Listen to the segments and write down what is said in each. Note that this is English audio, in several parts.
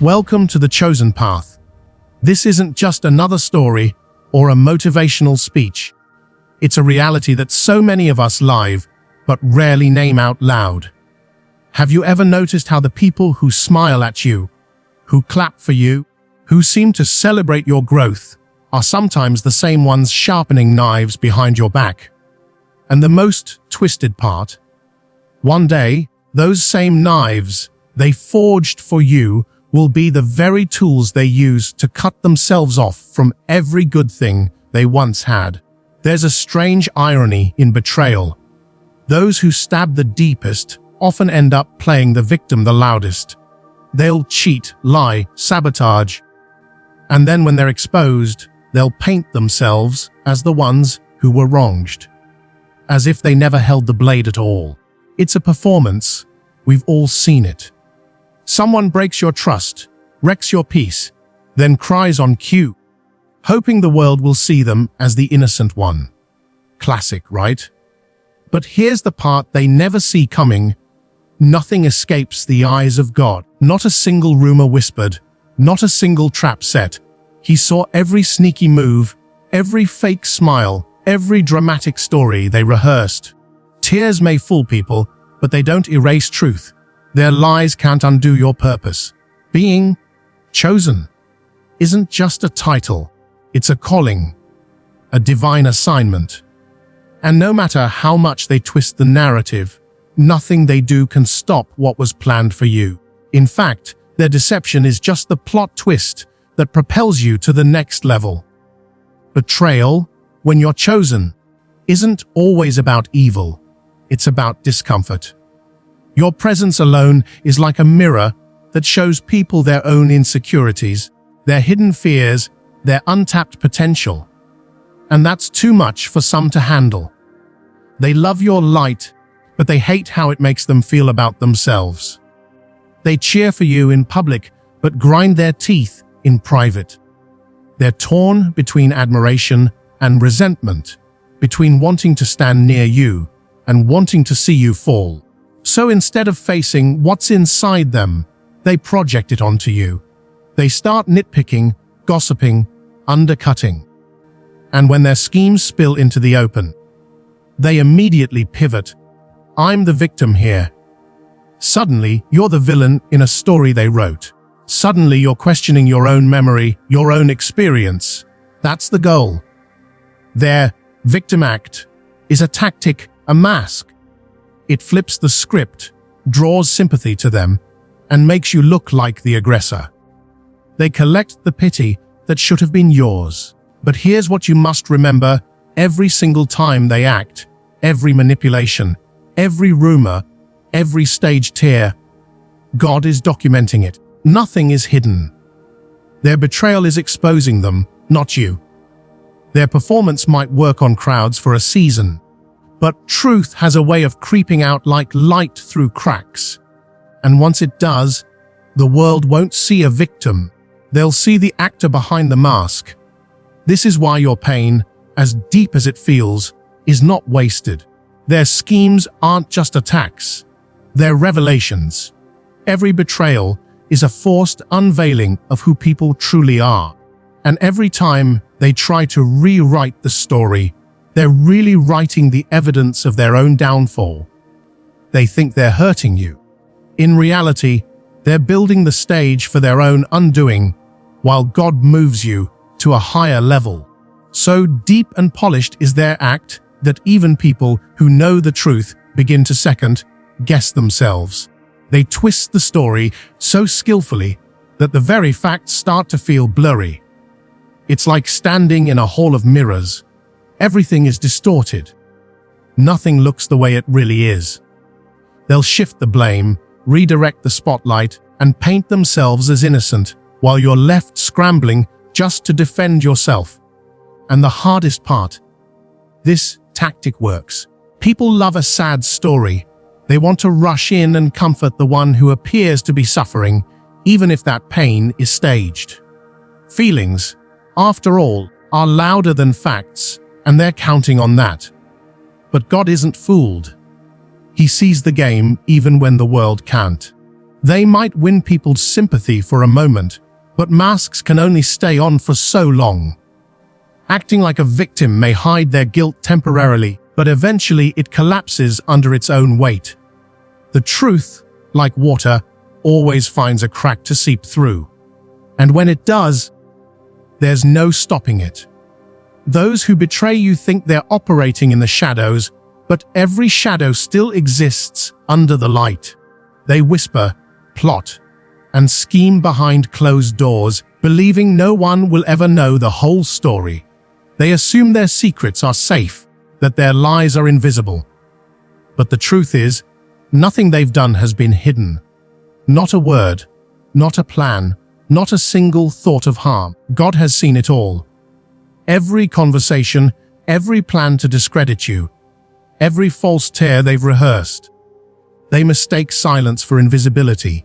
Welcome to the chosen path. This isn't just another story or a motivational speech. It's a reality that so many of us live, but rarely name out loud. Have you ever noticed how the people who smile at you, who clap for you, who seem to celebrate your growth, are sometimes the same ones sharpening knives behind your back? And the most twisted part? One day, those same knives they forged for you will be the very tools they use to cut themselves off from every good thing they once had. There's a strange irony in betrayal. Those who stab the deepest often end up playing the victim the loudest. They'll cheat, lie, sabotage, and then when they're exposed, they'll paint themselves as the ones who were wronged, as if they never held the blade at all. It's a performance. We've all seen it. Someone breaks your trust, wrecks your peace, then cries on cue, hoping the world will see them as the innocent one. Classic, right? But here's the part they never see coming. Nothing escapes the eyes of God. Not a single rumor whispered, not a single trap set. He saw every sneaky move, every fake smile, every dramatic story they rehearsed. Tears may fool people, but they don't erase truth. Their lies can't undo your purpose. Being chosen isn't just a title, it's a calling, a divine assignment. And no matter how much they twist the narrative, nothing they do can stop what was planned for you. In fact, their deception is just the plot twist that propels you to the next level. Betrayal, when you're chosen, isn't always about evil, it's about discomfort. Your presence alone is like a mirror that shows people their own insecurities, their hidden fears, their untapped potential. And that's too much for some to handle. They love your light, but they hate how it makes them feel about themselves. They cheer for you in public, but grind their teeth in private. They're torn between admiration and resentment, between wanting to stand near you and wanting to see you fall. So instead of facing what's inside them, they project it onto you. They start nitpicking, gossiping, undercutting. And when their schemes spill into the open, they immediately pivot. I'm the victim here. Suddenly, you're the villain in a story they wrote. Suddenly, you're questioning your own memory, your own experience. That's the goal. Their victim act is a tactic, a mask. It flips the script, draws sympathy to them, and makes you look like the aggressor. They collect the pity that should have been yours. But here's what you must remember: every single time they act, every manipulation, every rumor, every staged tear, God is documenting it. Nothing is hidden. Their betrayal is exposing them, not you. Their performance might work on crowds for a season, but truth has a way of creeping out like light through cracks. And once it does, the world won't see a victim. They'll see the actor behind the mask. This is why your pain, as deep as it feels, is not wasted. Their schemes aren't just attacks. They're revelations. Every betrayal is a forced unveiling of who people truly are. And every time they try to rewrite the story, they're really writing the evidence of their own downfall. They think they're hurting you. In reality, they're building the stage for their own undoing, while God moves you to a higher level. So deep and polished is their act that even people who know the truth begin to second-guess themselves. They twist the story so skillfully that the very facts start to feel blurry. It's like standing in a hall of mirrors. Everything is distorted. Nothing looks the way it really is. They'll shift the blame, redirect the spotlight, and paint themselves as innocent, while you're left scrambling just to defend yourself. And the hardest part: this tactic works. People love a sad story. They want to rush in and comfort the one who appears to be suffering, even if that pain is staged. Feelings, after all, are louder than facts, and they're counting on that. But God isn't fooled. He sees the game even when the world can't. They might win people's sympathy for a moment, but masks can only stay on for so long. Acting like a victim may hide their guilt temporarily, but eventually it collapses under its own weight. The truth, like water, always finds a crack to seep through. And when it does, there's no stopping it. Those who betray you think they're operating in the shadows, but every shadow still exists under the light. They whisper, plot, and scheme behind closed doors, believing no one will ever know the whole story. They assume their secrets are safe, that their lies are invisible. But the truth is, nothing they've done has been hidden. Not a word, not a plan, not a single thought of harm. God has seen it all. Every conversation, every plan to discredit you, every false tale they've rehearsed. They mistake silence for invisibility.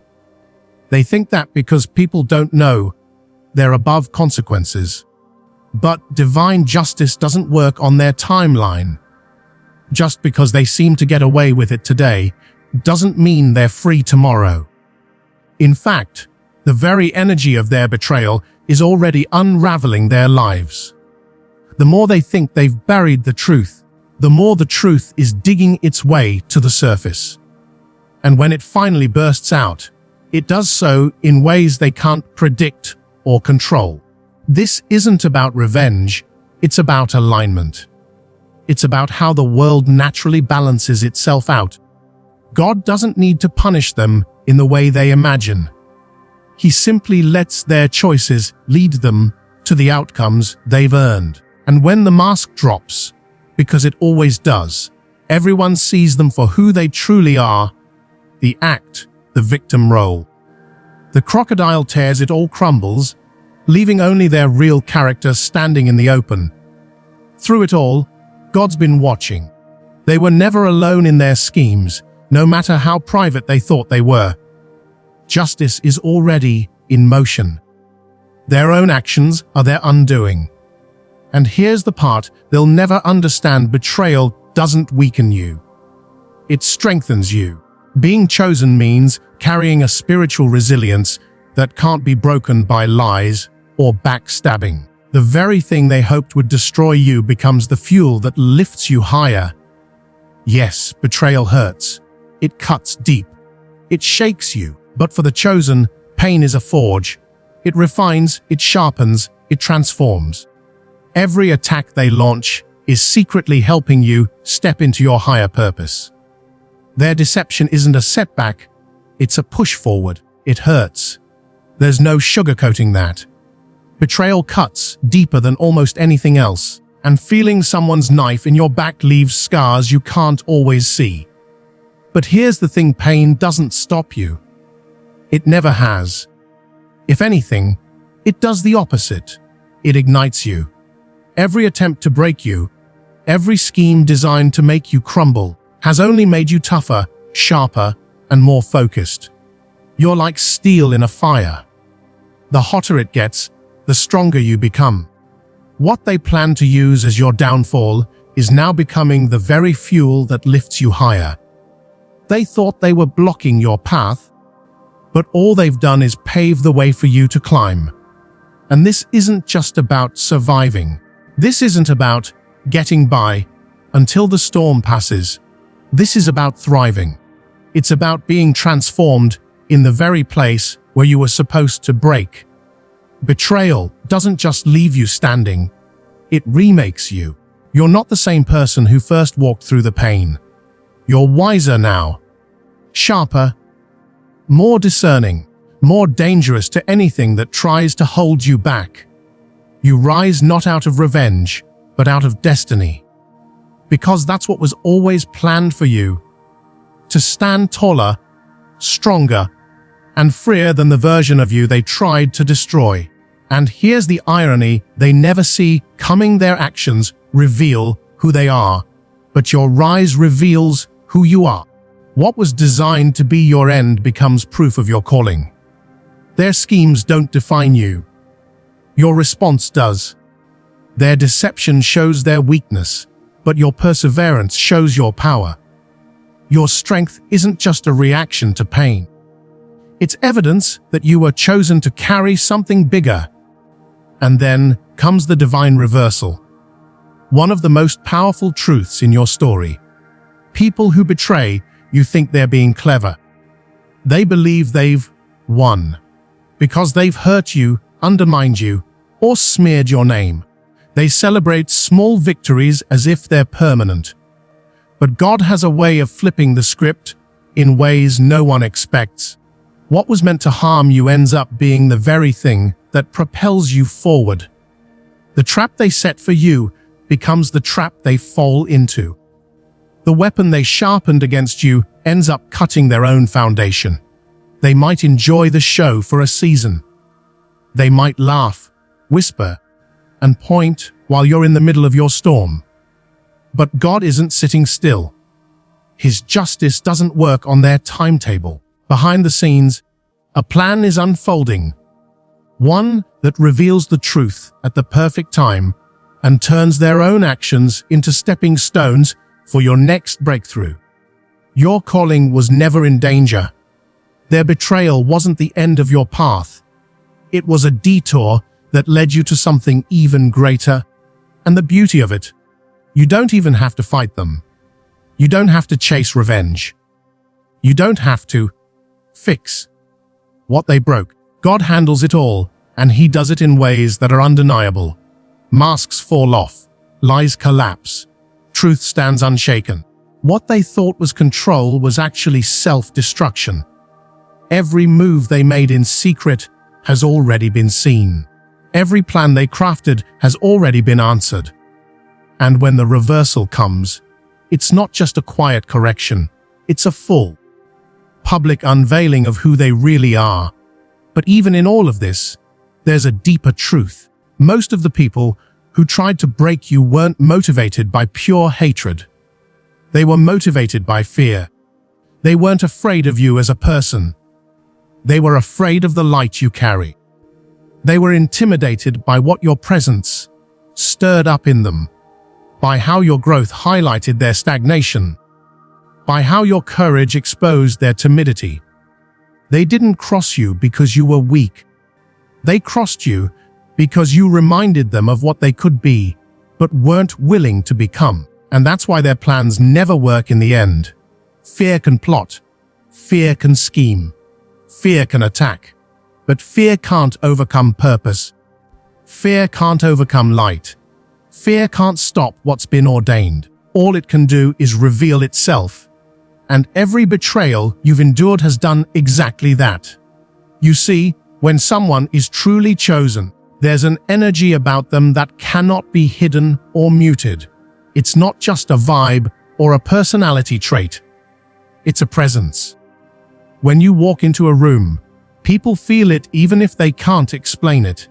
They think that because people don't know, they're above consequences. But divine justice doesn't work on their timeline. Just because they seem to get away with it today, doesn't mean they're free tomorrow. In fact, the very energy of their betrayal is already unraveling their lives. The more they think they've buried the truth, the more the truth is digging its way to the surface. And when it finally bursts out, it does so in ways they can't predict or control. This isn't about revenge, it's about alignment. It's about how the world naturally balances itself out. God doesn't need to punish them in the way they imagine. He simply lets their choices lead them to the outcomes they've earned. And when the mask drops, because it always does, everyone sees them for who they truly are, the act, the victim role. The crocodile tears it all crumbles, leaving only their real character standing in the open. Through it all, God's been watching. They were never alone in their schemes, no matter how private they thought they were. Justice is already in motion. Their own actions are their undoing. And here's the part they'll never understand: betrayal doesn't weaken you. It strengthens you. Being chosen means carrying a spiritual resilience that can't be broken by lies or backstabbing. The very thing they hoped would destroy you becomes the fuel that lifts you higher. Yes, betrayal hurts. It cuts deep. It shakes you. But for the chosen, pain is a forge. It refines, it sharpens, it transforms. Every attack they launch is secretly helping you step into your higher purpose. Their deception isn't a setback, it's a push forward. It hurts. There's no sugarcoating that. Betrayal cuts deeper than almost anything else, and feeling someone's knife in your back leaves scars you can't always see. But here's the thing: pain doesn't stop you. It never has. If anything, it does the opposite. It ignites you. Every attempt to break you, every scheme designed to make you crumble, has only made you tougher, sharper, and more focused. You're like steel in a fire. The hotter it gets, the stronger you become. What they planned to use as your downfall is now becoming the very fuel that lifts you higher. They thought they were blocking your path, but all they've done is pave the way for you to climb. And this isn't just about surviving. This isn't about getting by until the storm passes. This is about thriving. It's about being transformed in the very place where you were supposed to break. Betrayal doesn't just leave you standing, it remakes you. You're not the same person who first walked through the pain. You're wiser now, sharper, more discerning, more dangerous to anything that tries to hold you back. You rise not out of revenge, but out of destiny. Because that's what was always planned for you. To stand taller, stronger, and freer than the version of you they tried to destroy. And here's the irony: they never see coming. Their actions reveal who they are, but your rise reveals who you are. What was designed to be your end becomes proof of your calling. Their schemes don't define you. Your response does. Their deception shows their weakness, but your perseverance shows your power. Your strength isn't just a reaction to pain. It's evidence that you were chosen to carry something bigger. And then comes the divine reversal. One of the most powerful truths in your story. People who betray you think they're being clever. They believe they've won because they've hurt you, undermined you, or smeared your name. They celebrate small victories as if they're permanent. But God has a way of flipping the script in ways no one expects. What was meant to harm you ends up being the very thing that propels you forward. The trap they set for you becomes the trap they fall into. The weapon they sharpened against you ends up cutting their own foundation. They might enjoy the show for a season. They might laugh, whisper, and point while you're in the middle of your storm. But God isn't sitting still. His justice doesn't work on their timetable. Behind the scenes, a plan is unfolding. One that reveals the truth at the perfect time and turns their own actions into stepping stones for your next breakthrough. Your calling was never in danger. Their betrayal wasn't the end of your path. It was a detour that led you to something even greater. And the beauty of it, you don't even have to fight them. You don't have to chase revenge. You don't have to fix what they broke. God handles it all, and He does it in ways that are undeniable. Masks fall off, lies collapse, truth stands unshaken. What they thought was control was actually self-destruction. Every move they made in secret has already been seen. Every plan they crafted has already been answered. And when the reversal comes, it's not just a quiet correction, it's a full, public unveiling of who they really are. But even in all of this, there's a deeper truth. Most of the people who tried to break you weren't motivated by pure hatred. They were motivated by fear. They weren't afraid of you as a person. They were afraid of the light you carry. They were intimidated by what your presence stirred up in them, by how your growth highlighted their stagnation, by how your courage exposed their timidity. They didn't cross you because you were weak. They crossed you because you reminded them of what they could be, but weren't willing to become. And that's why their plans never work in the end. Fear can plot. Fear can scheme. Fear can attack. But fear can't overcome purpose. Fear can't overcome light. Fear can't stop what's been ordained. All it can do is reveal itself. And every betrayal you've endured has done exactly that. You see, when someone is truly chosen, there's an energy about them that cannot be hidden or muted. It's not just a vibe or a personality trait. It's a presence. When you walk into a room, people feel it even if they can't explain it.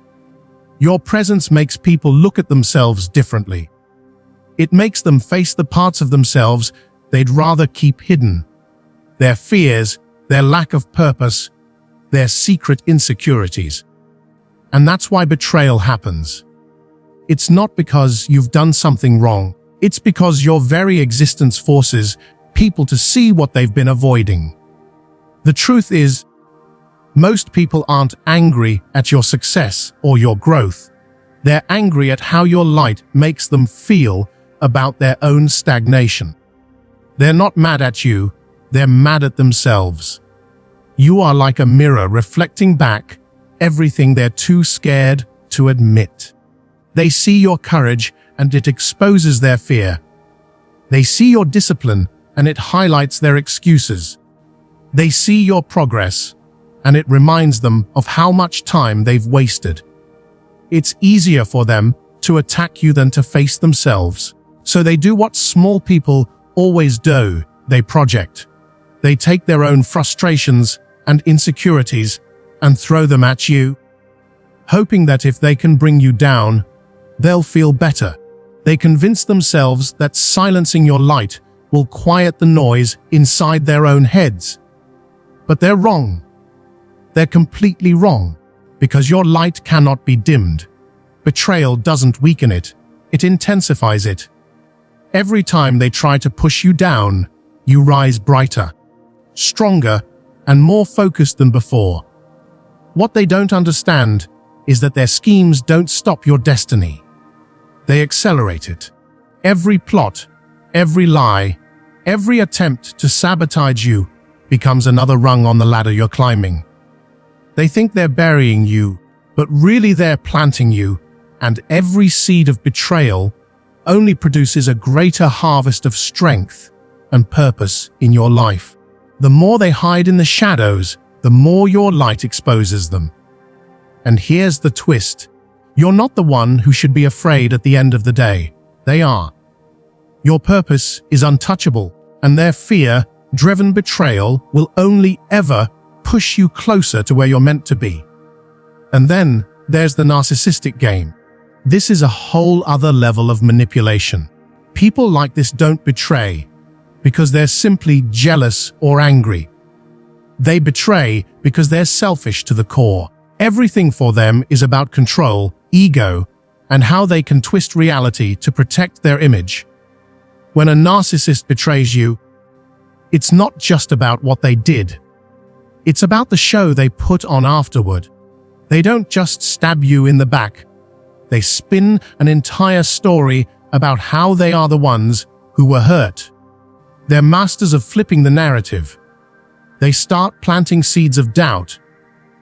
Your presence makes people look at themselves differently. It makes them face the parts of themselves they'd rather keep hidden. Their fears, their lack of purpose, their secret insecurities. And that's why betrayal happens. It's not because you've done something wrong. It's because your very existence forces people to see what they've been avoiding. The truth is, most people aren't angry at your success or your growth. They're angry at how your light makes them feel about their own stagnation. They're not mad at you, they're mad at themselves. You are like a mirror reflecting back everything they're too scared to admit. They see your courage and it exposes their fear. They see your discipline and it highlights their excuses. They see your progress and it reminds them of how much time they've wasted. It's easier for them to attack you than to face themselves. So they do what small people always do. They project. They take their own frustrations and insecurities and throw them at you, hoping that if they can bring you down, they'll feel better. They convince themselves that silencing your light will quiet the noise inside their own heads. But they're wrong. They're completely wrong, because your light cannot be dimmed. Betrayal doesn't weaken it, it intensifies it. Every time they try to push you down, you rise brighter, stronger, and more focused than before. What they don't understand is that their schemes don't stop your destiny. They accelerate it. Every plot, every lie, every attempt to sabotage you becomes another rung on the ladder you're climbing. They think they're burying you, but really they're planting you, and every seed of betrayal only produces a greater harvest of strength and purpose in your life. The more they hide in the shadows, the more your light exposes them. And here's the twist. You're not the one who should be afraid at the end of the day. They are. Your purpose is untouchable, and their fear-driven betrayal will only ever push you closer to where you're meant to be. And then there's the narcissistic game. This is a whole other level of manipulation. People like this don't betray because they're simply jealous or angry. They betray because they're selfish to the core. Everything for them is about control, ego, and how they can twist reality to protect their image. When a narcissist betrays you, it's not just about what they did. It's about the show they put on afterward. They don't just stab you in the back. They spin an entire story about how they are the ones who were hurt. They're masters of flipping the narrative. They start planting seeds of doubt,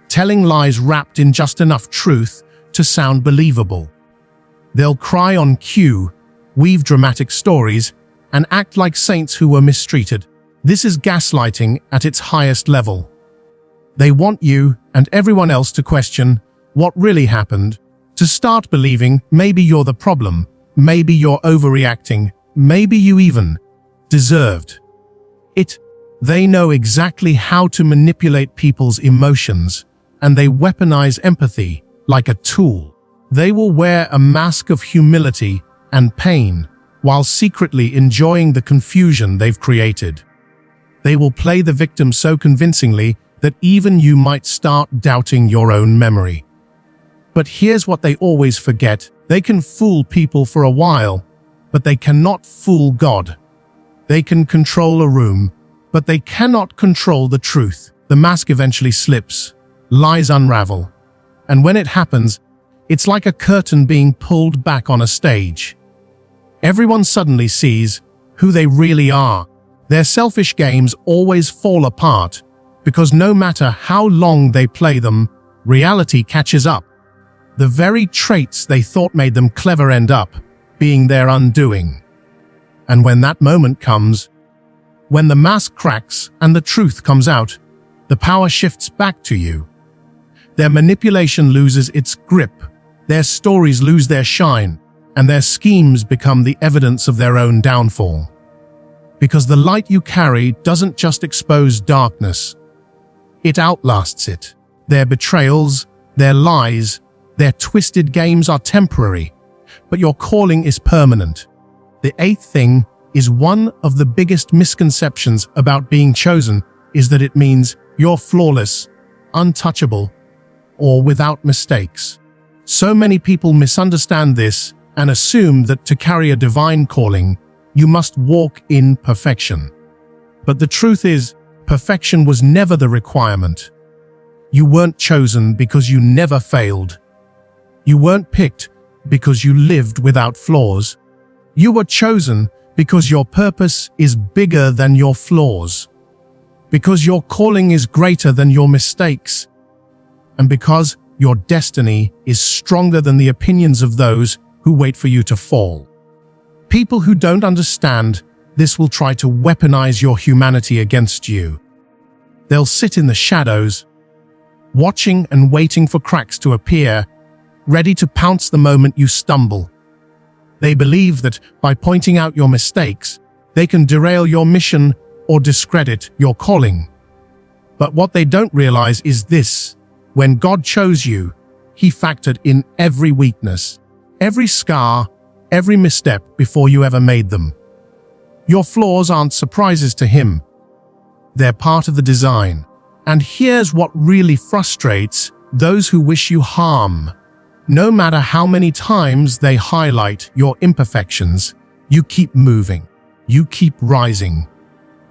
telling lies wrapped in just enough truth to sound believable. They'll cry on cue, weave dramatic stories, and act like saints who were mistreated. This is gaslighting at its highest level. They want you and everyone else to question what really happened, to start believing maybe you're the problem, maybe you're overreacting, maybe you even deserved it. They know exactly how to manipulate people's emotions, and they weaponize empathy like a tool. They will wear a mask of humility and pain while secretly enjoying the confusion they've created. They will play the victim so convincingly that even you might start doubting your own memory. But here's what they always forget. They can fool people for a while, but they cannot fool God. They can control a room, but they cannot control the truth. The mask eventually slips, lies unravel, and when it happens, it's like a curtain being pulled back on a stage. Everyone suddenly sees who they really are. Their selfish games always fall apart because no matter how long they play them, reality catches up. The very traits they thought made them clever end up being their undoing. And when that moment comes, when the mask cracks and the truth comes out, the power shifts back to you. Their manipulation loses its grip, their stories lose their shine, and their schemes become the evidence of their own downfall. Because the light you carry doesn't just expose darkness, it outlasts it. Their betrayals, their lies, their twisted games are temporary, but your calling is permanent. The eighth thing is one of the biggest misconceptions about being chosen is that it means you're flawless, untouchable, or without mistakes. So many people misunderstand this and assume that to carry a divine calling, you must walk in perfection. But the truth is, perfection was never the requirement. You weren't chosen because you never failed. You weren't picked because you lived without flaws. You were chosen because your purpose is bigger than your flaws, because your calling is greater than your mistakes, and because your destiny is stronger than the opinions of those who wait for you to fall. People who don't understand this will try to weaponize your humanity against you. They'll sit in the shadows, watching and waiting for cracks to appear, ready to pounce the moment you stumble. They believe that by pointing out your mistakes, they can derail your mission or discredit your calling. But what they don't realize is this: when God chose you, He factored in every weakness, every scar, every misstep before you ever made them. Your flaws aren't surprises to Him. They're part of the design. And here's what really frustrates those who wish you harm. No matter how many times they highlight your imperfections, you keep moving. You keep rising.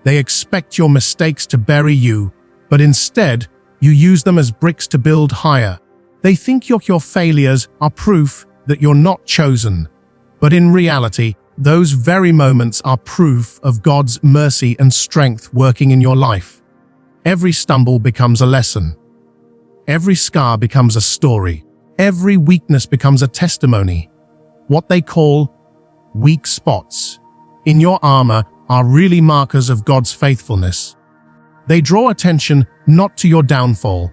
They expect your mistakes to bury you, but instead, you use them as bricks to build higher. They think your failures are proof that you're not chosen, but in reality, those very moments are proof of God's mercy and strength working in your life. Every stumble becomes a lesson. Every scar becomes a story. Every weakness becomes a testimony. What they call weak spots in your armor are really markers of God's faithfulness. They draw attention not to your downfall,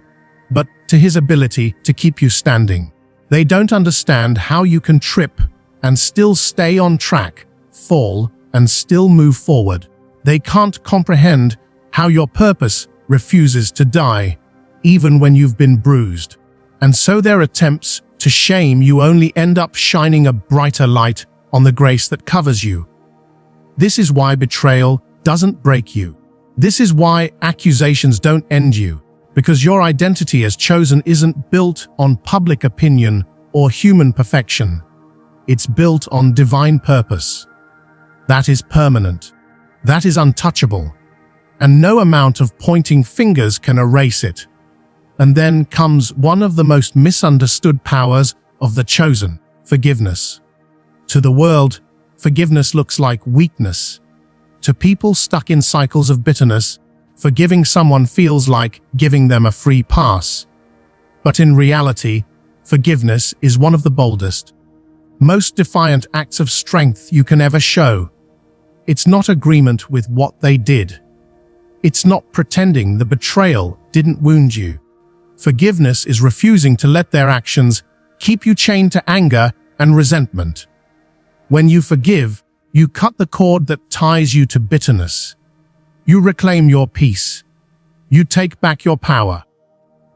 but to His ability to keep you standing. They don't understand how you can trip and still stay on track, fall and still move forward. They can't comprehend how your purpose refuses to die, even when you've been bruised. And so their attempts to shame you only end up shining a brighter light on the grace that covers you. This is why betrayal doesn't break you. This is why accusations don't end you, because your identity as chosen isn't built on public opinion or human perfection. It's built on divine purpose. That is permanent. That is untouchable. And no amount of pointing fingers can erase it. And then comes one of the most misunderstood powers of the chosen: forgiveness. To the world, forgiveness looks like weakness. To people stuck in cycles of bitterness, forgiving someone feels like giving them a free pass. But in reality, forgiveness is one of the boldest, most defiant acts of strength you can ever show. It's not agreement with what they did. It's not pretending the betrayal didn't wound you. Forgiveness is refusing to let their actions keep you chained to anger and resentment. When you forgive, you cut the cord that ties you to bitterness. You reclaim your peace. You take back your power.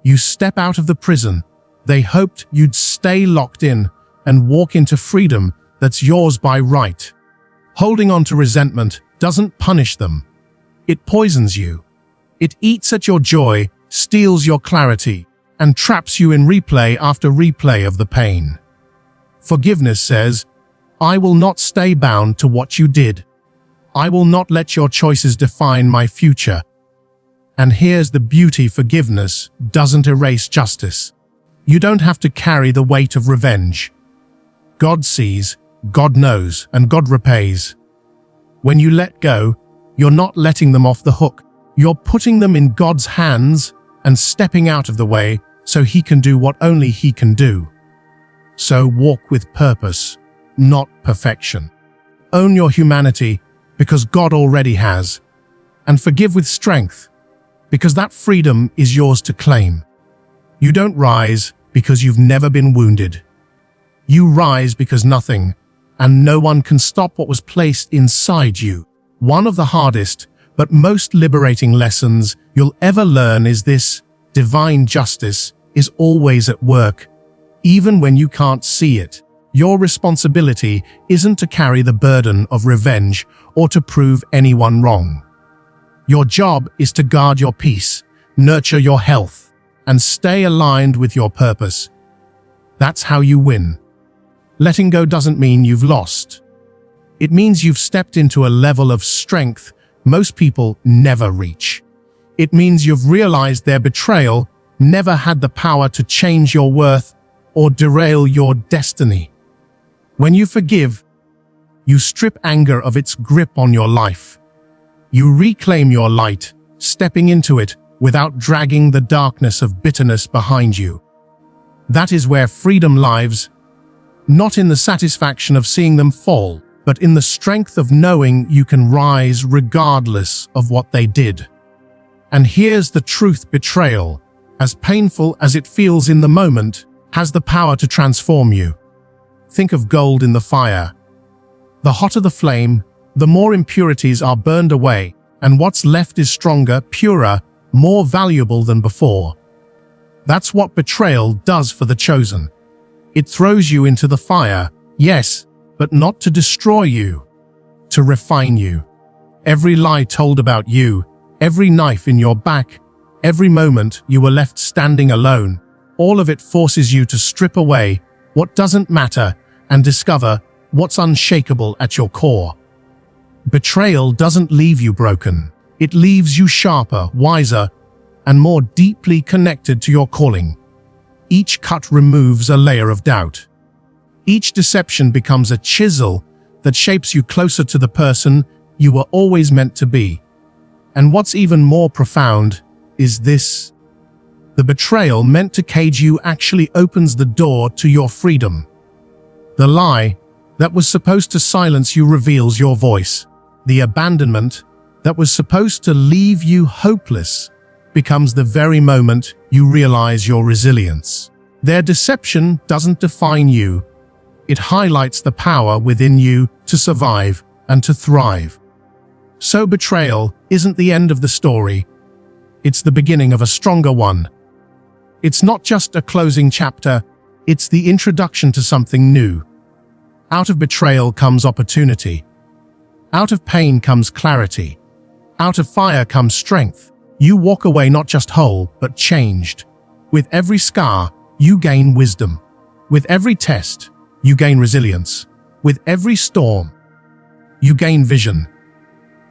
You step out of the prison they hoped you'd stay locked in and walk into freedom that's yours by right. Holding on to resentment doesn't punish them. It poisons you. It eats at your joy, steals your clarity, and traps you in replay after replay of the pain. Forgiveness says, I will not stay bound to what you did. I will not let your choices define my future. And here's the beauty: forgiveness doesn't erase justice. You don't have to carry the weight of revenge. God sees, God knows, and God repays. When you let go, you're not letting them off the hook. You're putting them in God's hands and stepping out of the way so He can do what only He can do. So walk with purpose, not perfection. Own your humanity because God already has. And forgive with strength because that freedom is yours to claim. You don't rise because you've never been wounded. You rise because nothing and no one can stop what was placed inside you. One of the hardest but most liberating lessons you'll ever learn is this: divine justice is always at work, even when you can't see it. Your responsibility isn't to carry the burden of revenge or to prove anyone wrong. Your job is to guard your peace, nurture your health, and stay aligned with your purpose. That's how you win. Letting go doesn't mean you've lost. It means you've stepped into a level of strength most people never reach. It means you've realized their betrayal never had the power to change your worth or derail your destiny. When you forgive, you strip anger of its grip on your life. You reclaim your light, stepping into it without dragging the darkness of bitterness behind you. That is where freedom lives, not in the satisfaction of seeing them fall, but in the strength of knowing you can rise regardless of what they did. And here's the truth: betrayal, as painful as it feels in the moment, has the power to transform you. Think of gold in the fire. The hotter the flame, the more impurities are burned away, and what's left is stronger, purer, more valuable than before. That's what betrayal does for the chosen. It throws you into the fire, yes, but not to destroy you, to refine you. Every lie told about you, every knife in your back, every moment you were left standing alone, all of it forces you to strip away what doesn't matter and discover what's unshakable at your core. Betrayal doesn't leave you broken. It leaves you sharper, wiser, and more deeply connected to your calling. Each cut removes a layer of doubt. Each deception becomes a chisel that shapes you closer to the person you were always meant to be. And what's even more profound is this: the betrayal meant to cage you actually opens the door to your freedom. The lie that was supposed to silence you reveals your voice. The abandonment that was supposed to leave you hopeless becomes the very moment you realize your resilience. Their deception doesn't define you. It highlights the power within you to survive and to thrive. So betrayal isn't the end of the story. It's the beginning of a stronger one. It's not just a closing chapter, it's the introduction to something new. Out of betrayal comes opportunity. Out of pain comes clarity. Out of fire comes strength. You walk away not just whole, but changed. With every scar, you gain wisdom. With every test, you gain resilience. With every storm, you gain vision.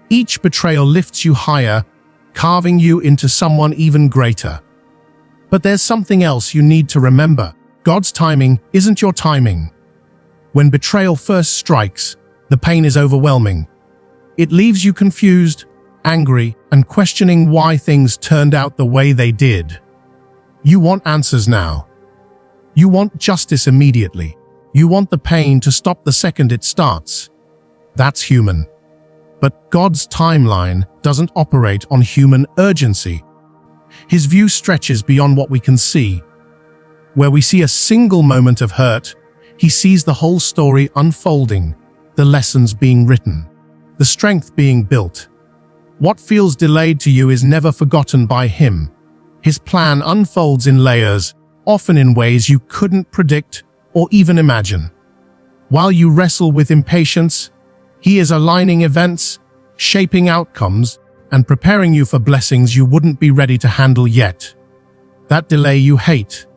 Each betrayal lifts you higher, carving you into someone even greater. But there's something else you need to remember. God's timing isn't your timing. When betrayal first strikes, the pain is overwhelming. It leaves you confused, angry, and questioning why things turned out the way they did. You want answers now. You want justice immediately. You want the pain to stop the second it starts. That's human. But God's timeline doesn't operate on human urgency. His view stretches beyond what we can see. Where we see a single moment of hurt, he sees the whole story unfolding, the lessons being written, the strength being built. What feels delayed to you is never forgotten by him. His plan unfolds in layers, often in ways you couldn't predict or even imagine. While you wrestle with impatience, he is aligning events, shaping outcomes, and preparing you for blessings you wouldn't be ready to handle yet. That delay you hate,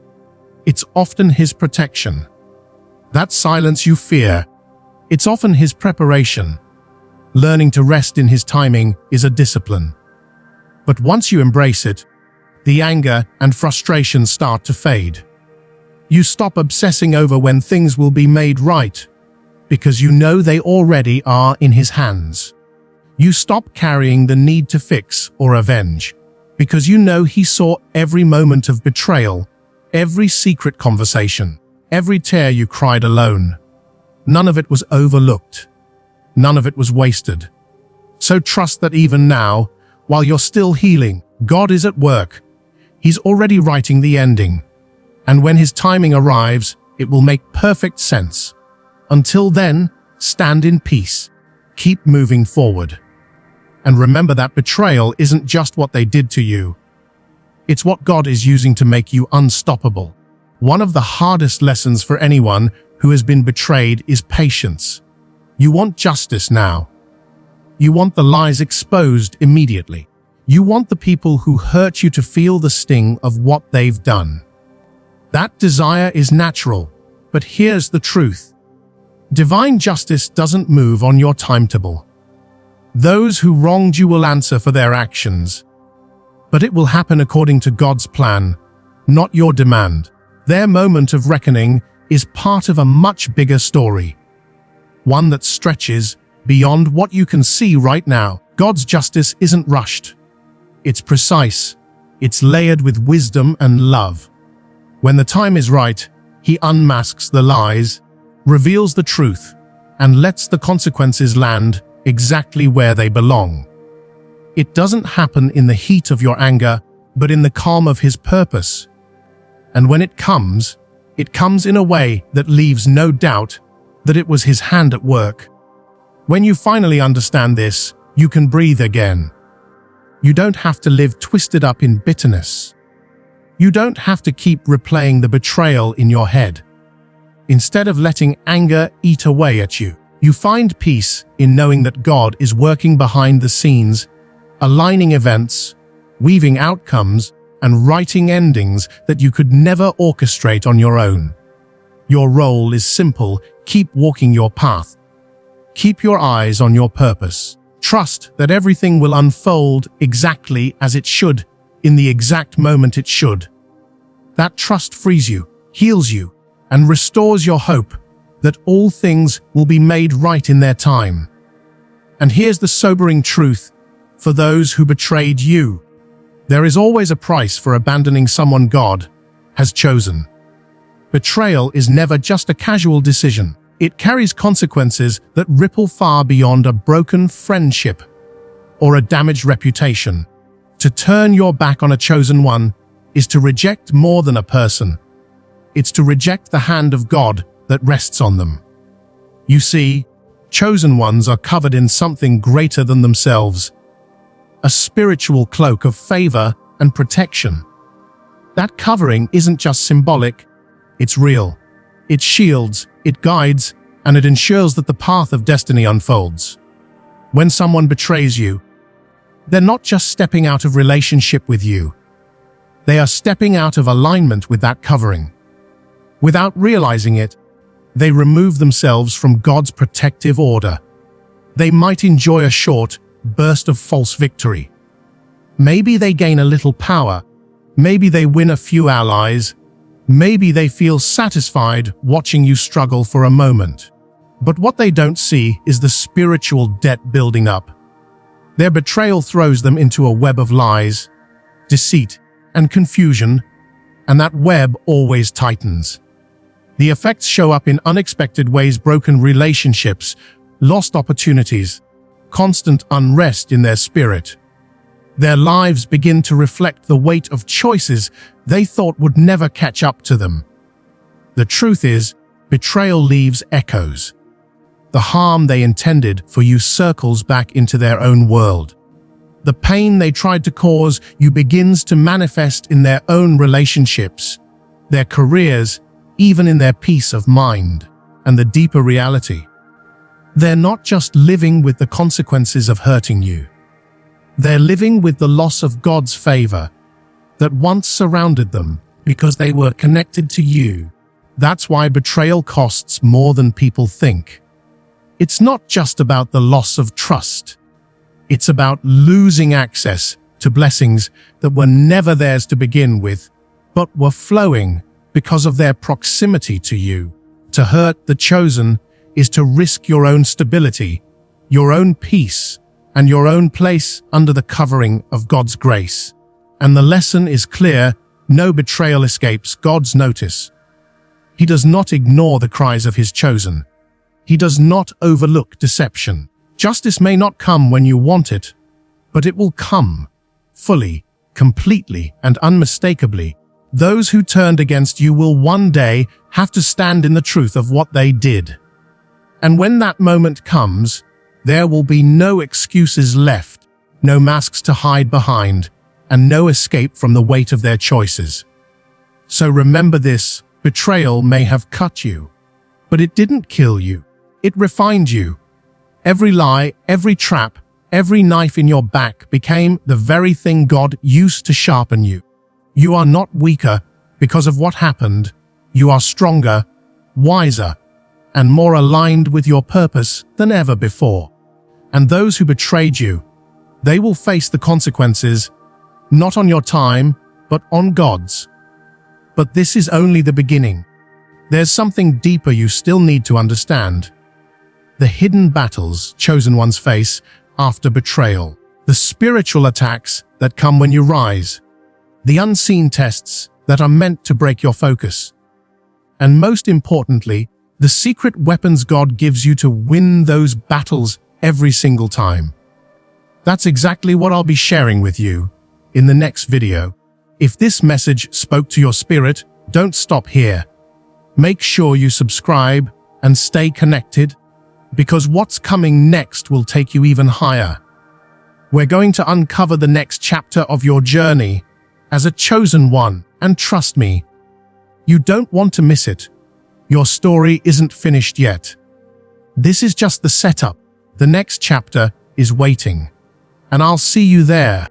it's often his protection. That silence you fear, it's often his preparation. Learning to rest in his timing is a discipline. But once you embrace it, the anger and frustration start to fade. You stop obsessing over when things will be made right, because you know they already are in his hands. You stop carrying the need to fix or avenge, because you know he saw every moment of betrayal, every secret conversation, every tear you cried alone. None of it was overlooked. None of it was wasted. So trust that even now, while you're still healing, God is at work. He's already writing the ending. And when his timing arrives, it will make perfect sense. Until then, stand in peace. Keep moving forward. And remember that betrayal isn't just what they did to you. It's what God is using to make you unstoppable. One of the hardest lessons for anyone who has been betrayed is patience. You want justice now. You want the lies exposed immediately. You want the people who hurt you to feel the sting of what they've done. That desire is natural, but here's the truth. Divine justice doesn't move on your timetable. Those who wronged you will answer for their actions. But it will happen according to God's plan, not your demand. Their moment of reckoning is part of a much bigger story. One that stretches beyond what you can see right now. God's justice isn't rushed. It's precise. It's layered with wisdom and love. When the time is right, he unmasks the lies, reveals the truth, and lets the consequences land exactly where they belong. It doesn't happen in the heat of your anger, but in the calm of his purpose. And when it comes in a way that leaves no doubt that it was his hand at work. When you finally understand this, you can breathe again. You don't have to live twisted up in bitterness. You don't have to keep replaying the betrayal in your head. Instead of letting anger eat away at you, you find peace in knowing that God is working behind the scenes, aligning events, weaving outcomes, and writing endings that you could never orchestrate on your own. Your role is simple: keep walking your path. Keep your eyes on your purpose. Trust that everything will unfold exactly as it should, in the exact moment it should. That trust frees you, heals you, and restores your hope that all things will be made right in their time. And here's the sobering truth for those who betrayed you. There is always a price for abandoning someone God has chosen. Betrayal is never just a casual decision. It carries consequences that ripple far beyond a broken friendship or a damaged reputation. To turn your back on a chosen one is to reject more than a person. It's to reject the hand of God that rests on them. You see, chosen ones are covered in something greater than themselves, a spiritual cloak of favor and protection. That covering isn't just symbolic, it's real. It shields, it guides, and it ensures that the path of destiny unfolds. When someone betrays you, they're not just stepping out of relationship with you. They are stepping out of alignment with that covering. Without realizing it, they remove themselves from God's protective order. They might enjoy a short burst of false victory. Maybe they gain a little power. Maybe they win a few allies. Maybe they feel satisfied watching you struggle for a moment. But what they don't see is the spiritual debt building up. Their betrayal throws them into a web of lies, deceit, and confusion, and that web always tightens. The effects show up in unexpected ways: broken relationships, lost opportunities, constant unrest in their spirit. Their lives begin to reflect the weight of choices they thought would never catch up to them. The truth is, betrayal leaves echoes. The harm they intended for you circles back into their own world. The pain they tried to cause you begins to manifest in their own relationships, their careers, even in their peace of mind. And the deeper reality: they're not just living with the consequences of hurting you. They're living with the loss of God's favor that once surrounded them because they were connected to you. That's why betrayal costs more than people think. It's not just about the loss of trust. It's about losing access to blessings that were never theirs to begin with, but were flowing because of their proximity to you. To hurt the chosen is to risk your own stability, your own peace, and your own place under the covering of God's grace. And the lesson is clear: no betrayal escapes God's notice. He does not ignore the cries of his chosen. He does not overlook deception. Justice may not come when you want it, but it will come, fully, completely, and unmistakably. Those who turned against you will one day have to stand in the truth of what they did. And when that moment comes, there will be no excuses left, no masks to hide behind, and no escape from the weight of their choices. So remember this: betrayal may have cut you, but it didn't kill you. It refined you. Every lie, every trap, every knife in your back became the very thing God used to sharpen you. You are not weaker because of what happened. You are stronger, wiser, and more aligned with your purpose than ever before. And those who betrayed you, they will face the consequences, not on your time, but on God's. But this is only the beginning. There's something deeper you still need to understand. The hidden battles chosen ones face after betrayal. The spiritual attacks that come when you rise. The unseen tests that are meant to break your focus. And most importantly, the secret weapons God gives you to win those battles every single time. That's exactly what I'll be sharing with you in the next video. If this message spoke to your spirit, don't stop here. Make sure you subscribe and stay connected, because what's coming next will take you even higher. We're going to uncover the next chapter of your journey as a chosen one, and trust me, you don't want to miss it. Your story isn't finished yet. This is just the setup. The next chapter is waiting, and I'll see you there.